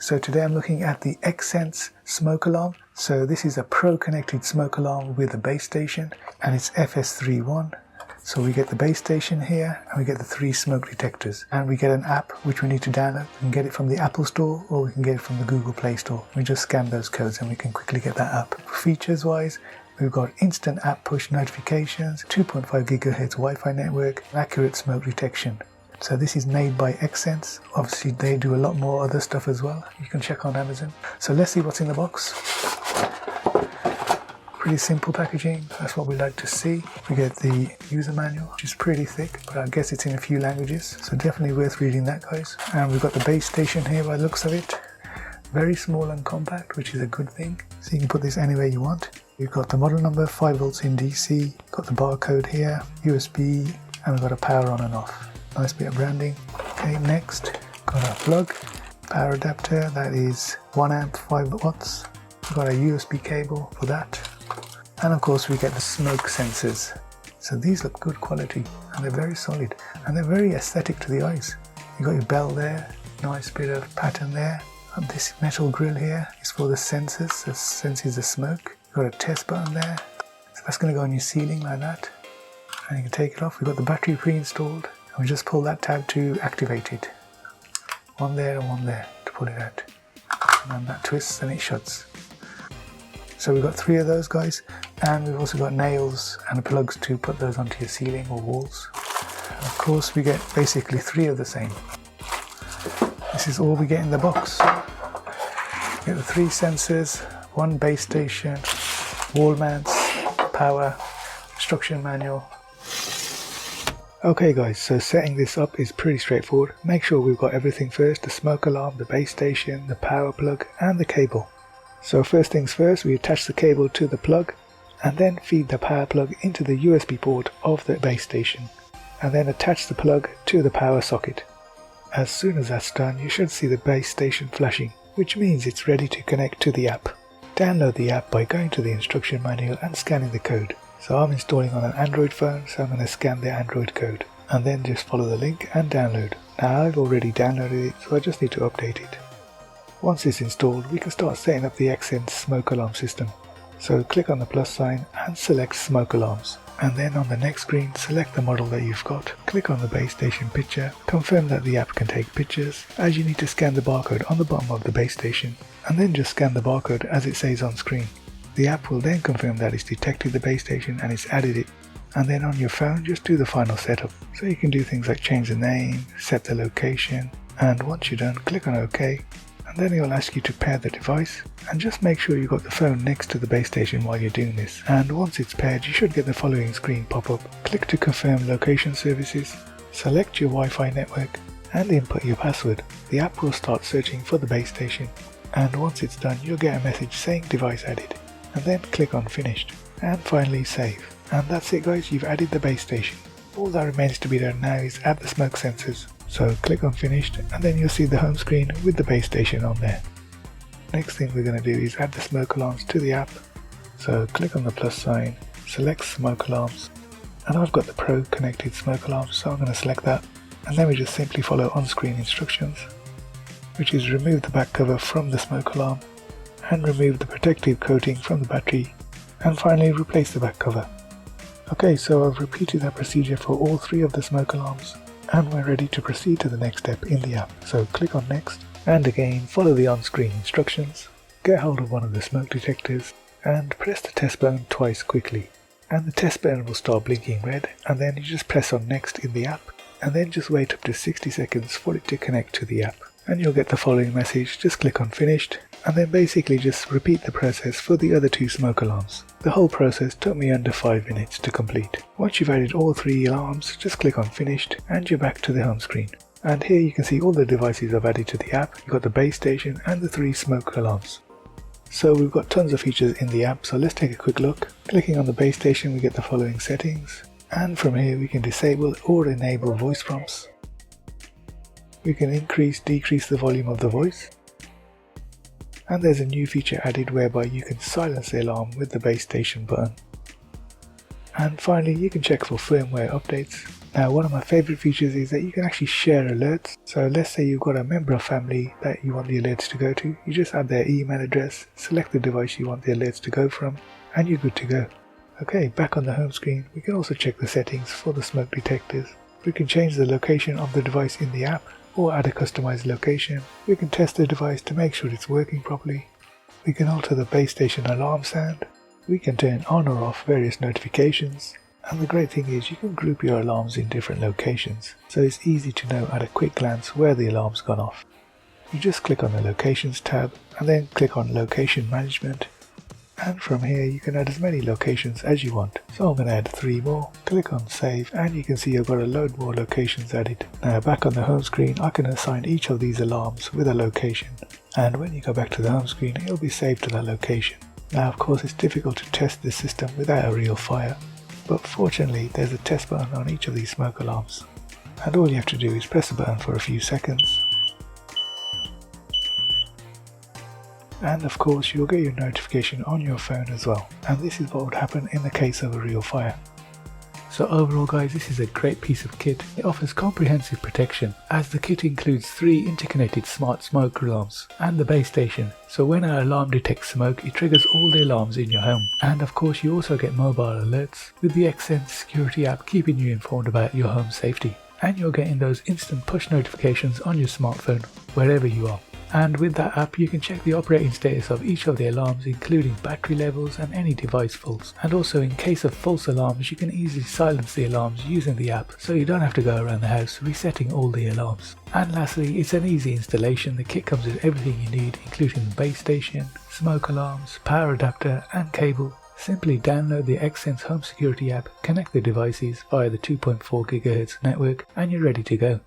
So today I'm looking at the Xsense smoke alarm. So this is a Pro connected smoke alarm with a base station, and it's FS31. So we get the base station here, and we get the 3 smoke detectors, and we get an app which we need to download. We can get it from the Apple Store or we can get it from the Google Play Store. We just scan those codes and we can quickly get that app. Features wise, we've got instant app push notifications, 2.5 GHz Wi-Fi network, and accurate smoke detection. So this is made by Xsense. Obviously they do a lot more other stuff as well. You can check on Amazon. So let's see what's in the box. Pretty simple packaging. That's what we like to see. We get the user manual, which is pretty thick, but I guess it's in a few languages. So definitely worth reading that, guys. And we've got the base station here by the looks of it. Very small and compact, which is a good thing. So you can put this anywhere you want. You've got the model number, 5 volts in DC. Got the barcode here, USB, and we've got a power on and off. Nice bit of branding. Okay, next, got a plug, power adapter, that is 1 amp, 5 watts. We've got a USB cable for that. And of course we get the smoke sensors. So these look good quality, and they're very solid, and they're very aesthetic to the eyes. You've got your bell there, nice bit of pattern there. And this metal grill here is for the sensors, that senses the smoke. You've got a test button there, so that's going to go on your ceiling like that. And you can take it off. We've got the battery pre-installed. We just pull that tab to activate it. One there and one there to pull it out. And then that twists and it shuts. So we've got 3 of those, guys. And we've also got nails and plugs to put those onto your ceiling or walls. And of course we get basically 3 of the same. This is all we get in the box. We get the 3 sensors, 1 base station, wall mounts, power, instruction manual. Okay guys, so setting this up is pretty straightforward. Make sure we've got everything first: the smoke alarm, the base station, the power plug and the cable. So first things first, we attach the cable to the plug and then feed the power plug into the USB port of the base station, and then attach the plug to the power socket. As soon as that's done, you should see the base station flashing, which means it's ready to connect to the app. Download the app by going to the instruction manual and scanning the code. So I'm installing on an Android phone, so I'm going to scan the Android code and then just follow the link and download. Now I've already downloaded it, so I just need to update it. Once it's installed, we can start setting up the Xsense smoke alarm system. So click on the plus sign and select smoke alarms. And then on the next screen, select the model that you've got. Click on the base station picture, confirm that the app can take pictures, as you need to scan the barcode on the bottom of the base station, and then just scan the barcode as it says on screen. The app will then confirm that it's detected the base station and it's added it. And then on your phone, just do the final setup. So you can do things like change the name, set the location, and once you're done, click on OK. And then it will ask you to pair the device, and just make sure you've got the phone next to the base station while you're doing this. And once it's paired, you should get the following screen pop up. Click to confirm location services, select your Wi-Fi network, and input your password. The app will start searching for the base station. And once it's done, you'll get a message saying device added. And then click on finished, and finally save. And that's it guys, you've added the base station. All that remains to be done now is add the smoke sensors. So click on finished, and then you'll see the home screen with the base station on there. Next thing we're going to do is add the smoke alarms to the app. So click on the plus sign, select smoke alarms, and I've got the Pro connected smoke alarm, so I'm going to select that. And then we just simply follow on-screen instructions, which is remove the back cover from the smoke alarm, and remove the protective coating from the battery, and finally replace the back cover. Okay, so I've repeated that procedure for all 3 of the smoke alarms, and we're ready to proceed to the next step in the app. So click on next, and again follow the on-screen instructions, get hold of one of the smoke detectors, and press the test button twice quickly. And the test button will start blinking red, and then you just press on next in the app, and then just wait up to 60 seconds for it to connect to the app. And you'll get the following message, just click on finished, and then basically just repeat the process for the other 2 smoke alarms. The whole process took me under 5 minutes to complete. Once you've added all 3 alarms, just click on finished and you're back to the home screen. And here you can see all the devices I've added to the app. You've got the base station and the 3 smoke alarms. So we've got tons of features in the app, so let's take a quick look. Clicking on the base station, we get the following settings. And from here we can disable or enable voice prompts. We can increase, decrease the volume of the voice. And there's a new feature added whereby you can silence the alarm with the base station button. And finally, you can check for firmware updates. Now, one of my favorite features is that you can actually share alerts. So let's say you've got a member of family that you want the alerts to go to. You just add their email address, select the device you want the alerts to go from, and you're good to go. Okay, back on the home screen, we can also check the settings for the smoke detectors. We can change the location of the device in the app or add a customized location. We can test the device to make sure it's working properly. We can alter the base station alarm sound. We can turn on or off various notifications. And the great thing is you can group your alarms in different locations, so it's easy to know at a quick glance where the alarm's gone off. You just click on the Locations tab and then click on Location Management. And from here you can add as many locations as you want. So I'm going to add 3 more, click on Save, and you can see I've got a load more locations added. Now back on the home screen I can assign each of these alarms with a location. And when you go back to the home screen it'll be saved to that location. Now of course it's difficult to test this system without a real fire. But fortunately there's a test button on each of these smoke alarms. And all you have to do is press the button for a few seconds. And of course you'll get your notification on your phone as well. And this is what would happen in the case of a real fire. So overall guys, this is a great piece of kit. It offers comprehensive protection as the kit includes 3 interconnected smart smoke alarms and the base station. So when an alarm detects smoke, it triggers all the alarms in your home. And of course you also get mobile alerts with the Xsense security app keeping you informed about your home safety. And you're getting those instant push notifications on your smartphone wherever you are. And with that app you can check the operating status of each of the alarms, including battery levels and any device faults. And also in case of false alarms you can easily silence the alarms using the app, so you don't have to go around the house resetting all the alarms. And lastly, it's an easy installation. The kit comes with everything you need, including the base station, smoke alarms, power adapter and cable. Simply download the Xsense Home Security app, connect the devices via the 2.4 GHz network and you're ready to go.